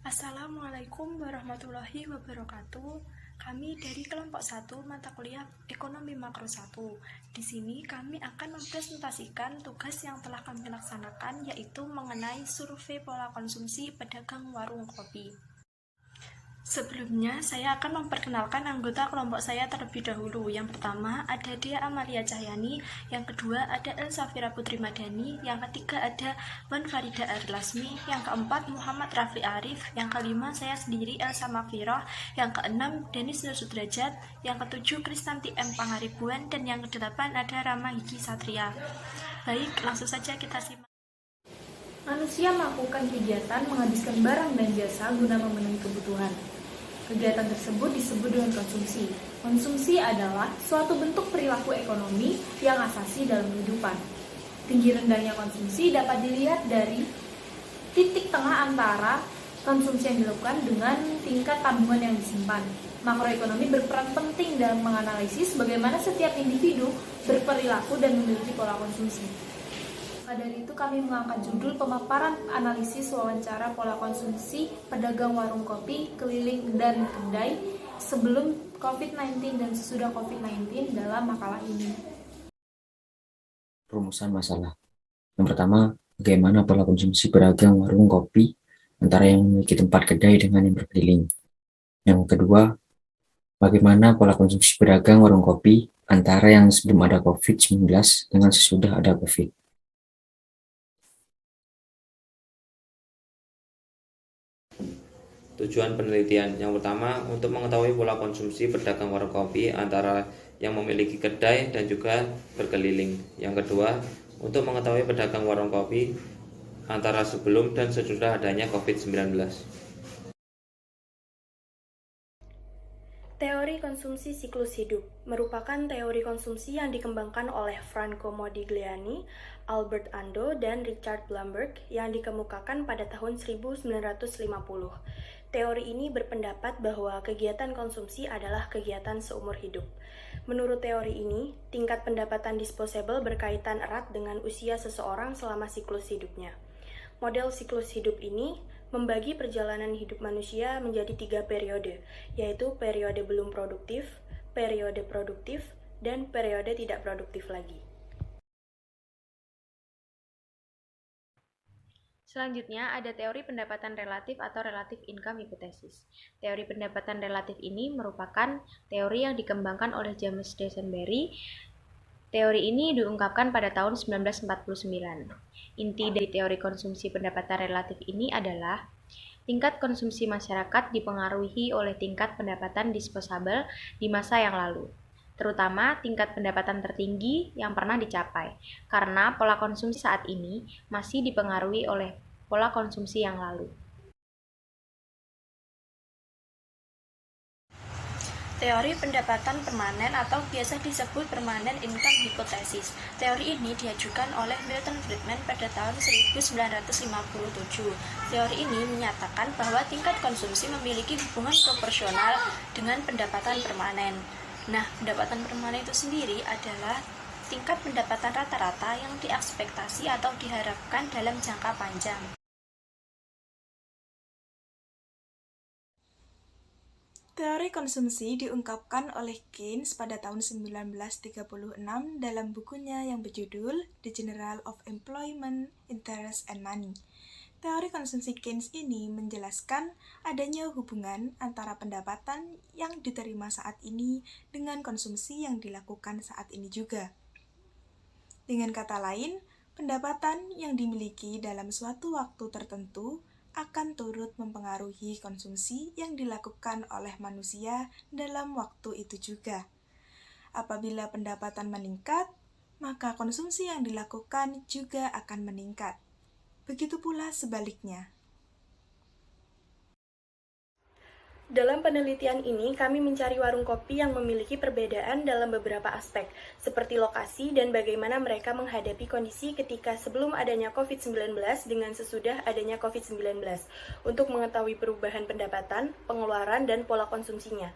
Assalamualaikum warahmatullahi wabarakatuh. Kami dari kelompok 1 mata kuliah Ekonomi Makro 1. Di sini kami akan mempresentasikan tugas yang telah kami laksanakan, yaitu mengenai survei pola konsumsi pedagang warung kopi. Sebelumnya, saya akan memperkenalkan anggota kelompok saya terlebih dahulu. Yang pertama, ada Dea Amalia Cahyani. Yang kedua, ada Elsa Fira Putri Madani. Yang ketiga, ada Wan Farida Arlasmi. Yang keempat, Muhammad Rafli Arif. Yang kelima, saya sendiri, Elsa Mafiroh. Yang keenam, Denis Nur Sudrajat. Yang ketujuh, Kristanti M. Pangaribuan. Dan yang kedelapan, ada Rama Hiki Satria. Baik, langsung saja kita simak. Manusia melakukan kegiatan menghabiskan barang dan jasa guna memenuhi kebutuhan. Kegiatan tersebut disebut dengan konsumsi. Konsumsi adalah suatu bentuk perilaku ekonomi yang asasi dalam kehidupan. Tinggi rendahnya konsumsi dapat dilihat dari titik tengah antara konsumsi yang dilakukan dengan tingkat tabungan yang disimpan. Makroekonomi berperan penting dalam menganalisis bagaimana setiap individu berperilaku dan memiliki pola konsumsi. Maka dari itu kami mengangkat judul pemaparan analisis wawancara pola konsumsi pedagang warung kopi, keliling, dan kedai sebelum COVID-19 dan sesudah COVID-19 dalam makalah ini. Rumusan masalah. Yang pertama, bagaimana pola konsumsi pedagang warung kopi antara yang memiliki tempat kedai dengan yang berkeliling. Yang kedua, bagaimana pola konsumsi pedagang warung kopi antara yang sebelum ada COVID-19 dengan sesudah ada COVID. Tujuan penelitian yang pertama untuk mengetahui pola konsumsi pedagang warung kopi antara yang memiliki kedai dan juga berkeliling. Yang kedua, untuk mengetahui pedagang warung kopi antara sebelum dan sesudah adanya COVID-19. Teori konsumsi siklus hidup merupakan teori konsumsi yang dikembangkan oleh Franco Modigliani, Albert Ando, dan Richard Blumberg yang dikemukakan pada tahun 1950. Teori ini berpendapat bahwa kegiatan konsumsi adalah kegiatan seumur hidup. Menurut teori ini, tingkat pendapatan disposable berkaitan erat dengan usia seseorang selama siklus hidupnya. Model siklus hidup ini membagi perjalanan hidup manusia menjadi 3 periode, yaitu periode belum produktif, periode produktif, dan periode tidak produktif lagi. Selanjutnya ada teori pendapatan relatif atau relative income hypothesis. Teori pendapatan relatif ini merupakan teori yang dikembangkan oleh James Duesenberry. Teori ini diungkapkan pada tahun 1949. Inti dari teori konsumsi pendapatan relatif ini adalah tingkat konsumsi masyarakat dipengaruhi oleh tingkat pendapatan disposable di masa yang lalu, terutama tingkat pendapatan tertinggi yang pernah dicapai, karena pola konsumsi saat ini masih dipengaruhi oleh pola konsumsi yang lalu. Teori pendapatan permanen atau biasa disebut permanent income hypothesis. Teori ini diajukan oleh Milton Friedman pada tahun 1957. Teori ini menyatakan bahwa tingkat konsumsi memiliki hubungan proporsional dengan pendapatan permanen. Nah, pendapatan permanen itu sendiri adalah tingkat pendapatan rata-rata yang diekspektasi atau diharapkan dalam jangka panjang. Teori konsumsi diungkapkan oleh Keynes pada tahun 1936 dalam bukunya yang berjudul The General of Employment, Interest and Money. Teori konsumsi Keynes ini menjelaskan adanya hubungan antara pendapatan yang diterima saat ini dengan konsumsi yang dilakukan saat ini juga. Dengan kata lain, pendapatan yang dimiliki dalam suatu waktu tertentu akan turut mempengaruhi konsumsi yang dilakukan oleh manusia dalam waktu itu juga. Apabila pendapatan meningkat, maka konsumsi yang dilakukan juga akan meningkat. Begitu pula sebaliknya. Dalam penelitian ini, kami mencari warung kopi yang memiliki perbedaan dalam beberapa aspek, seperti lokasi dan bagaimana mereka menghadapi kondisi ketika sebelum adanya COVID-19 dengan sesudah adanya COVID-19, untuk mengetahui perubahan pendapatan, pengeluaran, dan pola konsumsinya.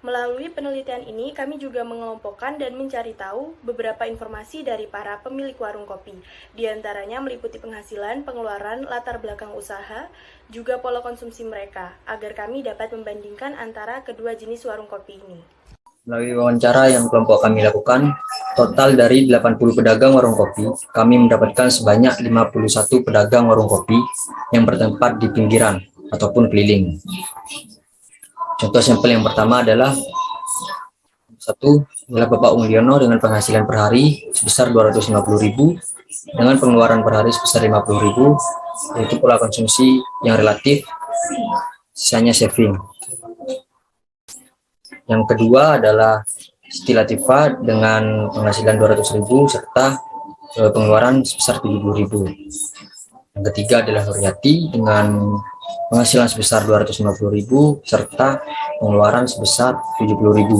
Melalui penelitian ini, kami juga mengelompokkan dan mencari tahu beberapa informasi dari para pemilik warung kopi. Di antaranya meliputi penghasilan, pengeluaran, latar belakang usaha, juga pola konsumsi mereka, agar kami dapat membandingkan antara kedua jenis warung kopi ini. Melalui wawancara yang kelompok kami lakukan, total dari 80 pedagang warung kopi, kami mendapatkan sebanyak 51 pedagang warung kopi yang bertempat di pinggiran ataupun keliling. Contoh sampel yang pertama adalah Bapak Mulyono dengan penghasilan per hari sebesar 250.000 dengan pengeluaran per hari sebesar 50.000, yaitu pola konsumsi yang relatif, sisanya saving. Yang kedua adalah Siti Latifah dengan penghasilan 200.000 serta pengeluaran sebesar 70.000. Yang ketiga adalah Nuryati dengan penghasilan sebesar 250.000 serta pengeluaran sebesar 70.000.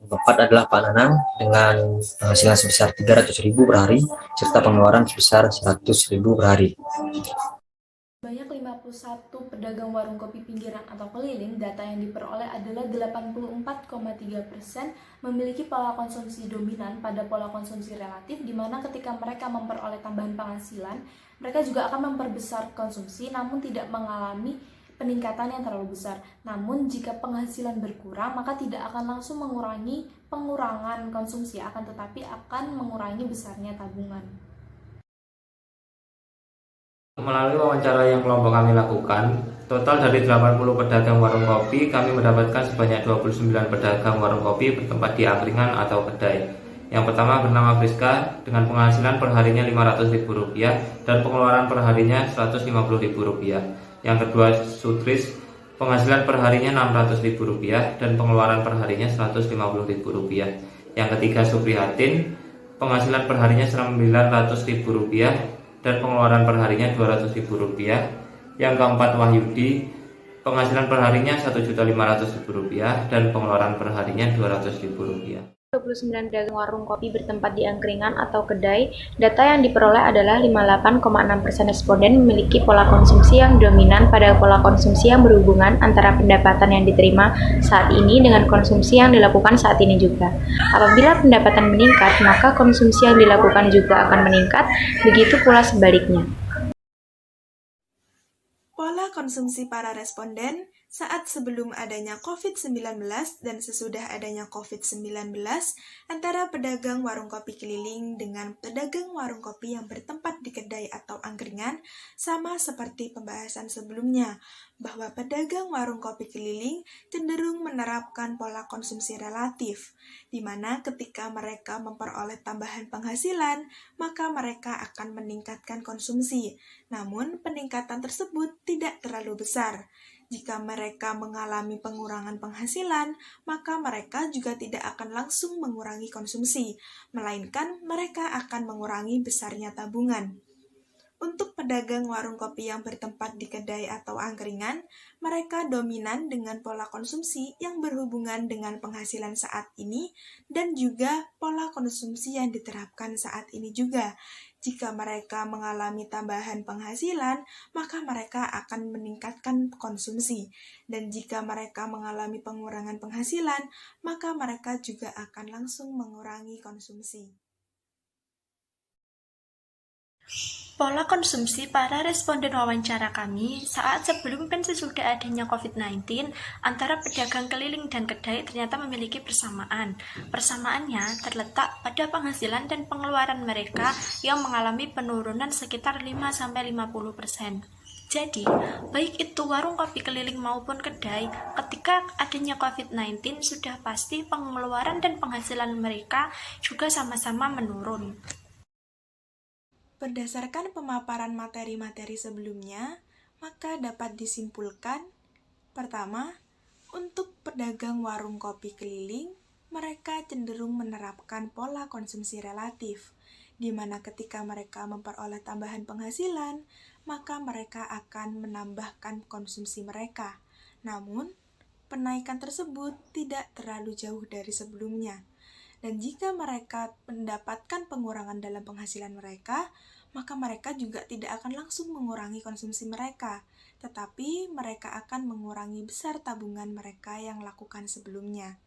Yang keempat adalah Pak Nanang dengan penghasilan sebesar 300.000 per hari serta pengeluaran sebesar 100.000 per hari. Banyak 51 pedagang warung kopi pinggiran atau keliling, data yang diperoleh adalah 84,3% memiliki pola konsumsi dominan pada pola konsumsi relatif, di mana ketika mereka memperoleh tambahan penghasilan, mereka juga akan memperbesar konsumsi namun tidak mengalami peningkatan yang terlalu besar. Namun jika penghasilan berkurang, maka tidak akan langsung mengurangi pengurangan konsumsi, akan tetapi akan mengurangi besarnya tabungan. Melalui wawancara yang kelompok kami lakukan, total dari 80 pedagang warung kopi, kami mendapatkan sebanyak 29 pedagang warung kopi bertempat di angkringan atau kedai. Yang pertama bernama Friska dengan penghasilan perharinya Rp500.000 dan pengeluaran perharinya Rp150.000. Yang kedua Sutris, penghasilan perharinya Rp600.000 dan pengeluaran perharinya Rp150.000. Yang ketiga Suprihatin, penghasilan perharinya Rp900.000 dan pengeluaran perharinya Rp200.000. Yang keempat Wahyudi, penghasilan perharinya Rp1.500.000 dan pengeluaran perharinya Rp200.000. 29 pedagang warung kopi bertempat di angkringan atau kedai. Data yang diperoleh adalah 58,6% responden memiliki pola konsumsi yang dominan pada pola konsumsi yang berhubungan antara pendapatan yang diterima saat ini dengan konsumsi yang dilakukan saat ini juga. Apabila pendapatan meningkat, maka konsumsi yang dilakukan juga akan meningkat, begitu pula sebaliknya. Pola konsumsi para responden saat sebelum adanya COVID-19 dan sesudah adanya COVID-19 antara pedagang warung kopi keliling dengan pedagang warung kopi yang bertempat di kedai atau angkringan sama seperti pembahasan sebelumnya, bahwa pedagang warung kopi keliling cenderung menerapkan pola konsumsi relatif, di mana ketika mereka memperoleh tambahan penghasilan, maka mereka akan meningkatkan konsumsi. Namun, peningkatan tersebut tidak terlalu besar. Jika mereka mengalami pengurangan penghasilan, maka mereka juga tidak akan langsung mengurangi konsumsi, melainkan mereka akan mengurangi besarnya tabungan. Untuk pedagang warung kopi yang bertempat di kedai atau angkringan, mereka dominan dengan pola konsumsi yang berhubungan dengan penghasilan saat ini dan juga pola konsumsi yang diterapkan saat ini juga. Jika mereka mengalami tambahan penghasilan, maka mereka akan meningkatkan konsumsi. Dan jika mereka mengalami pengurangan penghasilan, maka mereka juga akan langsung mengurangi konsumsi. Pola konsumsi para responden wawancara kami saat sebelum dan sesudah adanya COVID-19 antara pedagang keliling dan kedai ternyata memiliki persamaan. Persamaannya terletak pada penghasilan dan pengeluaran mereka yang mengalami penurunan sekitar 5-50%. Jadi, baik itu warung kopi keliling maupun kedai, ketika adanya COVID-19 sudah pasti pengeluaran dan penghasilan mereka juga sama-sama menurun. Berdasarkan pemaparan materi-materi sebelumnya, maka dapat disimpulkan, pertama, untuk pedagang warung kopi keliling, mereka cenderung menerapkan pola konsumsi relatif, di mana ketika mereka memperoleh tambahan penghasilan, maka mereka akan menambahkan konsumsi mereka. Namun, penaikan tersebut tidak terlalu jauh dari sebelumnya. Dan jika mereka mendapatkan pengurangan dalam penghasilan mereka, maka mereka juga tidak akan langsung mengurangi konsumsi mereka. tetapi mereka akan mengurangi besar tabungan mereka yang lakukan sebelumnya.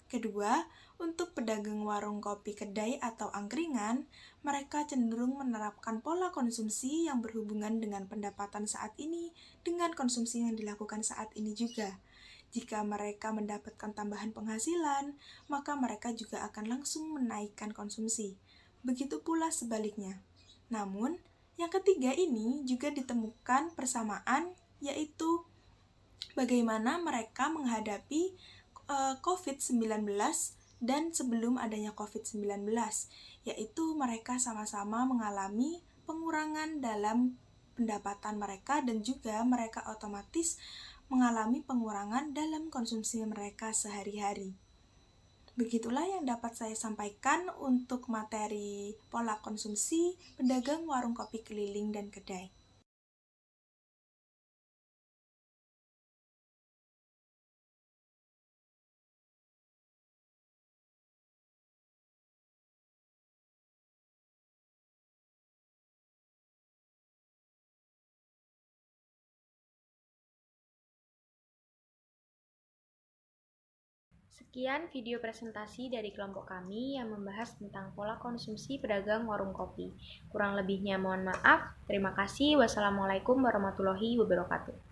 Kedua, untuk pedagang warung kopi kedai atau angkringan, mereka cenderung menerapkan pola konsumsi yang berhubungan dengan pendapatan saat ini dengan konsumsi yang dilakukan saat ini juga. Jika mereka mendapatkan tambahan penghasilan, maka mereka juga akan langsung menaikkan konsumsi. Begitu pula sebaliknya. Namun, yang ketiga ini juga ditemukan persamaan, yaitu bagaimana mereka menghadapi COVID-19 dan sebelum adanya COVID-19, yaitu mereka sama-sama mengalami pengurangan dalam pendapatan mereka dan juga mereka otomatis mengalami pengurangan dalam konsumsi mereka sehari-hari. Begitulah yang dapat saya sampaikan untuk materi pola konsumsi pedagang warung kopi keliling dan kedai. Sekian video presentasi dari kelompok kami yang membahas tentang pola konsumsi pedagang warung kopi. Kurang lebihnya mohon maaf. Terima kasih. Wassalamualaikum warahmatullahi wabarakatuh.